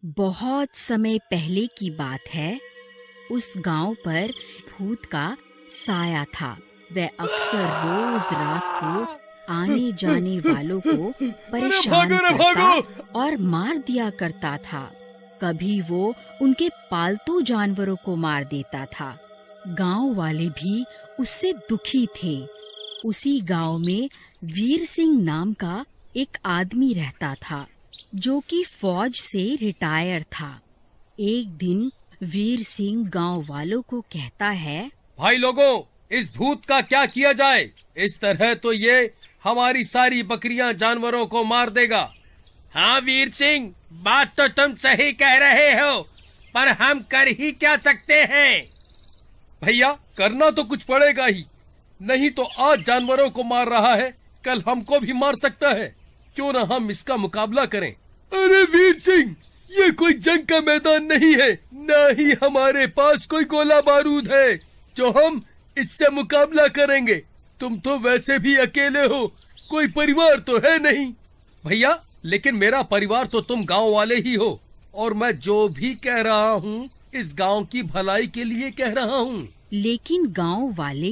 बहुत समय पहले की बात है। उस गांव पर भूत का साया था। वह अक्सर रोज रात को आने जाने वालों को परेशान करता और मार दिया करता था। कभी वो उनके पालतू जानवरों को मार देता था। गांव वाले भी उससे दुखी थे। उसी गांव में वीर सिंह नाम का एक आदमी रहता था, जो कि फौज से रिटायर था। एक दिन वीर सिंह गांव वालों को कहता है, भाई लोगों, इस भूत का क्या किया जाए? इस तरह तो ये हमारी सारी बकरियां जानवरों को मार देगा। हाँ वीर सिंह, बात तो तुम सही कह रहे हो, पर हम कर ही क्या सकते हैं? भैया, करना तो कुछ पड़ेगा ही। नहीं तो आज जानवरों को मार रहा है, कल हमको भी मार सकता है। क्यों ना हम इसका मुकाबला करें? अरे वीर सिंह, ये कोई जंग का मैदान नहीं है, न ही हमारे पास कोई गोला बारूद है जो हम इससे मुकाबला करेंगे। तुम तो वैसे भी अकेले हो, कोई परिवार तो है नहीं। भैया, लेकिन मेरा परिवार तो तुम गांव वाले ही हो, और मैं जो भी कह रहा हूँ इस गांव की भलाई के लिए कह रहा हूँ। लेकिन गांव वाले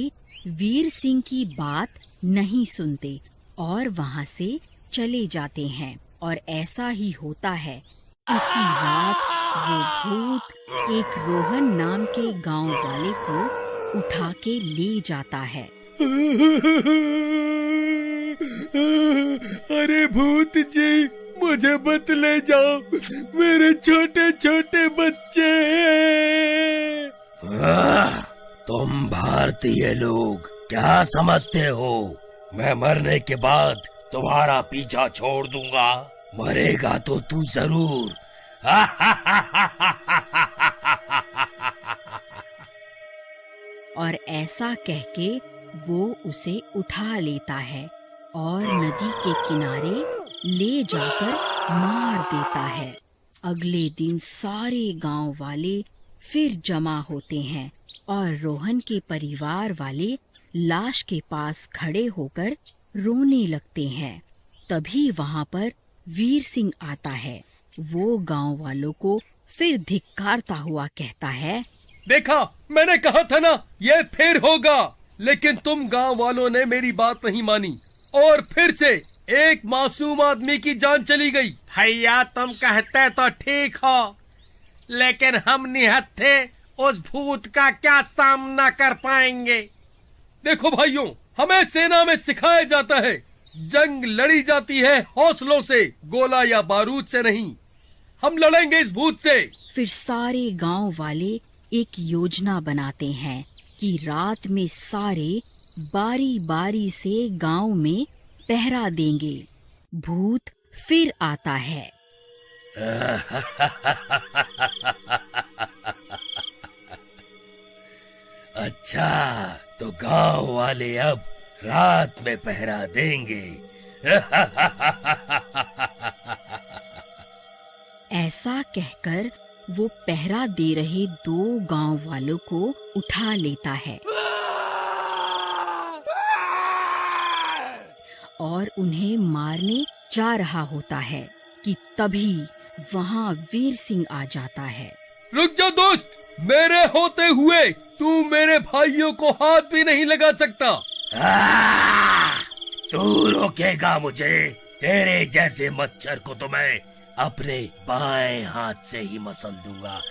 वीर सिंह की बात नहीं सुनते और वहाँ से चले जाते हैं। और ऐसा ही होता है। उसी रात वो भूत एक रोहन नाम के गांव वाले को उठा के ले जाता है। अरे भूत जी, मुझे मत ले जाओ, मेरे छोटे छोटे बच्चे। तुम भारतीय लोग क्या समझते हो? मैं मरने के बाद तुम्हारा पीछा छोड़ दूंगा। मरेगा तो तू जरूर। और ऐसा कह के वो उसे उठा लेता है और नदी के किनारे ले जाकर मार देता है। अगले दिन सारे गांव वाले फिर जमा होते हैं और रोहन के परिवार वाले लाश के पास खड़े होकर रोने लगते हैं। तभी वहाँ पर वीर सिंह आता है। वो गांव वालों को फिर धिक्कारता हुआ कहता है, देखा, मैंने कहा था ना, ये फिर होगा। लेकिन तुम गांव वालों ने मेरी बात नहीं मानी और फिर से एक मासूम आदमी की जान चली गई। भैया, तुम कहते तो ठीक हो, लेकिन हम निहत्थे उस भूत का क्या सामना कर पाएंगे? देखो भाइयों, हमें सेना में सिखाया जाता है, जंग लड़ी जाती है हौसलों से, गोला या बारूद से नहीं। हम लड़ेंगे इस भूत से। फिर सारे गांव वाले एक योजना बनाते हैं कि रात में सारे बारी बारी से गांव में पहरा देंगे। भूत फिर आता है। अच्छा, तो गांव वाले अब रात में पहरा देंगे। ऐसा कहकर वो पहरा दे रहे दो गांव वालों को उठा लेता है और उन्हें मारने जा रहा होता है कि तभी वहाँ वीर सिंह आ जाता है। रुक जा दोस्त, मेरे होते हुए तू मेरे भाइयों को हाथ भी नहीं लगा सकता। तू रोकेगा मुझे? तेरे जैसे मच्छर को तो मैं अपने बाएं हाथ से ही मसल दूंगा।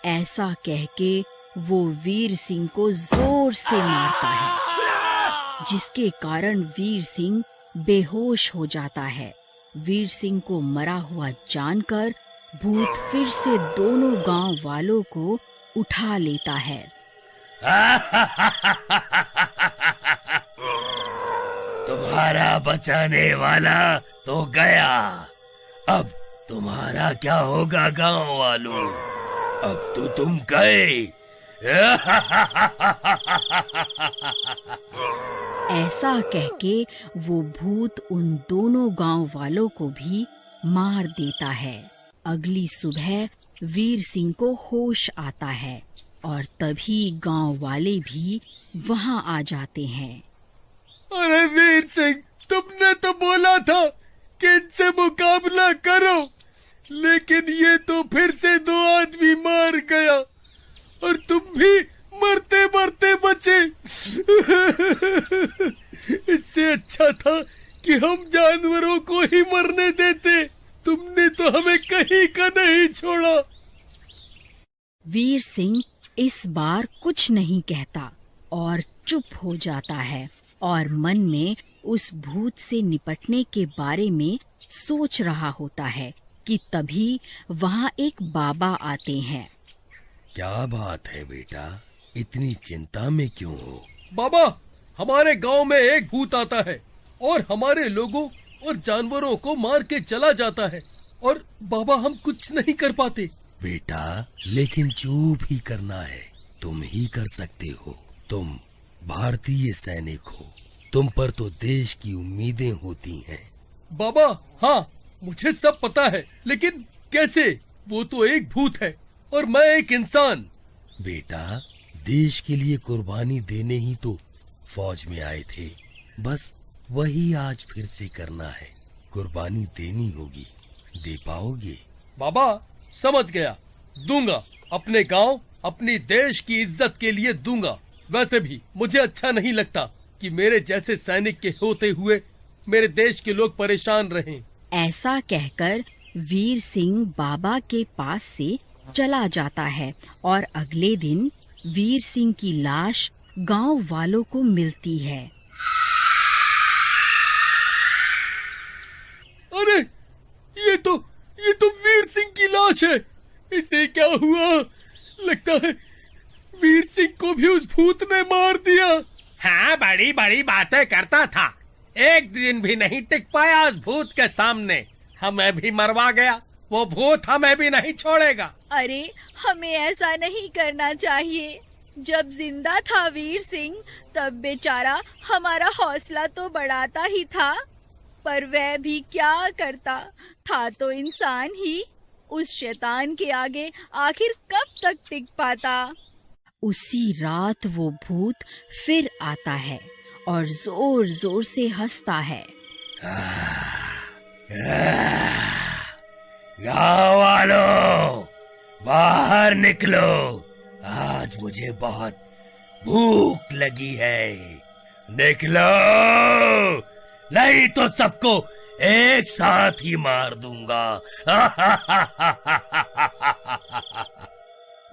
ऐसा कह के वो वीर सिंह को जोर से मारता है, जिसके कारण वीर सिंह बेहोश हो जाता है। वीर सिंह को मरा हुआ जानकर भूत फिर से दोनों गांव वालों को उठा लेता है। तुम्हारा बचाने वाला तो गया, अब तुम्हारा क्या होगा गांव वालों? अब तो तुम गए। ऐसा कह के वो भूत उन दोनों गांव वालों को भी मार देता है। अगली सुबह वीर सिंह को होश आता है और तभी गांव वाले भी वहां आ जाते हैं। अरे वीर सिंह, तुमने तो बोला था कि इनसे मुकाबला करो, लेकिन ये तो फिर से 2 आदमी मार गया और तुम भी मरते मरते बचे। इससे अच्छा था कि हम जानवरों को ही मरने देते। तुमने तो हमें कहीं का नहीं छोड़ा। वीर सिंह इस बार कुछ नहीं कहता और चुप हो जाता है और मन में उस भूत से निपटने के बारे में सोच रहा होता है कि तभी वहाँ एक बाबा आते हैं। क्या बात है बेटा, इतनी चिंता में क्यों हो? बाबा, हमारे गांव में एक भूत आता है और हमारे लोगों और जानवरों को मार के चला जाता है और बाबा हम कुछ नहीं कर पाते। बेटा, लेकिन जो भी करना है तुम ही कर सकते हो। तुम भारतीय सैनिक हो, तुम पर तो देश की उम्मीदें होती हैं। बाबा, हाँ मुझे सब पता है, लेकिन कैसे? वो तो एक भूत है और मैं एक इंसान। बेटा, देश के लिए कुर्बानी देने ही तो फौज में आए थे। बस वही आज फिर से करना है। कुर्बानी देनी होगी। दे पाओगे? बाबा समझ गया, दूंगा। अपने गांव, अपनी देश की इज्जत के लिए दूंगा। वैसे भी मुझे अच्छा नहीं लगता कि मेरे जैसे सैनिक के होते हुए मेरे देश के लोग परेशान रहें। ऐसा कहकर वीर सिंह बाबा के पास से चला जाता है और अगले दिन वीर सिंह की लाश गांव वालों को मिलती है। अरे ये तो वीर सिंह की लाश है। इसे क्या हुआ? लगता है वीर सिंह को भी उस भूत ने मार दिया। हाँ, बड़ी बड़ी बातें करता था, एक दिन भी नहीं टिक पाया उस भूत के सामने। हमें भी मरवा गया, वो भूत हमें भी नहीं छोड़ेगा। अरे हमें ऐसा नहीं करना चाहिए। जब जिंदा था वीर सिंह तब बेचारा हमारा हौसला तो बढ़ाता ही था, पर वह भी क्या करता था, तो इंसान ही। उस शैतान के आगे आखिर कब तक टिक पाता। उसी रात वो भूत फिर आता है और जोर जोर से हंसता है। गाँव वालों, बाहर निकलो, आज मुझे बहुत भूख लगी है। निकलो, नहीं तो सबको एक साथ ही मार दूंगा।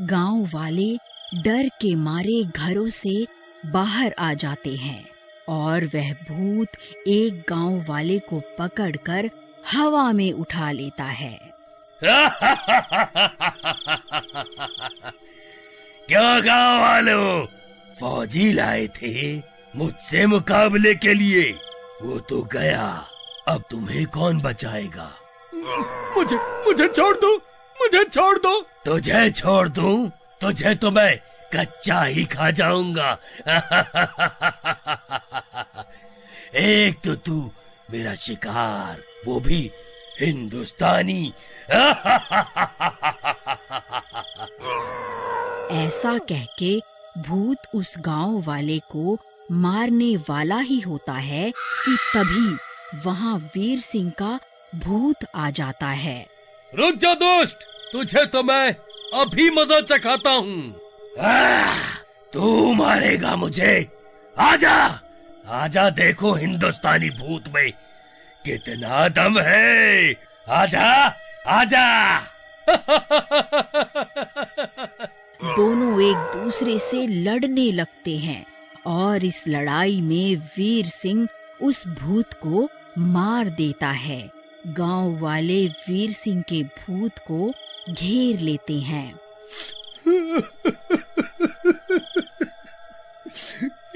गांव वाले डर के मारे घरों से बाहर आ जाते हैं और वह भूत एक गांव वाले को पकड़कर हवा में उठा लेता है। क्या गाँव वालों, फौजी लाए थे मुझसे मुकाबले के लिए? वो तो गया, अब तुम्हें कौन बचाएगा? मुझे छोड़ दो, मुझे छोड़ दो। तुझे छोड़ दूं? तुझे तो मैं कच्चा ही खा जाऊंगा। एक तो तू मेरा शिकार, वो भी हिंदुस्तानी। ऐसा कहके भूत उस गांव वाले को मारने वाला ही होता है कि तभी वहां वीर सिंह का भूत आ जाता है। रुक जा दोस्त, तुझे तो मैं अभी मजा चखाता हूँ। तू मारेगा मुझे? आजा, आजा, देखो हिंदुस्तानी भूत में कितना दम है। आजा, आजा। दोनों एक दूसरे से लड़ने लगते हैं और इस लड़ाई में वीर सिंह उस भूत को मार देता है। गांव वाले वीर सिंह के भूत को घेर लेते हैं।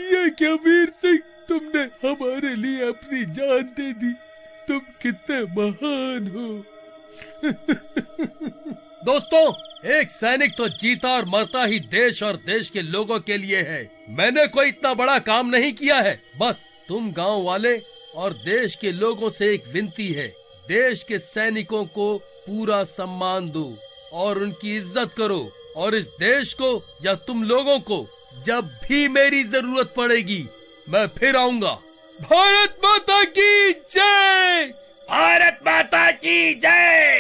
ये क्या वीर सिंह, तुमने हमारे लिए अपनी जान दे दी। तुम कितने महान हो। दोस्तों, एक सैनिक तो जीता और मरता ही देश और देश के लोगों के लिए है। मैंने कोई इतना बड़ा काम नहीं किया है। बस तुम गांव वाले और देश के लोगों से एक विनती है, देश के सैनिकों को पूरा सम्मान दो और उनकी इज्जत करो, और इस देश को या तुम लोगों को जब भी मेरी जरूरत पड़ेगी मैं फिर आऊंगा। भारत माता की जय। भारत की जय।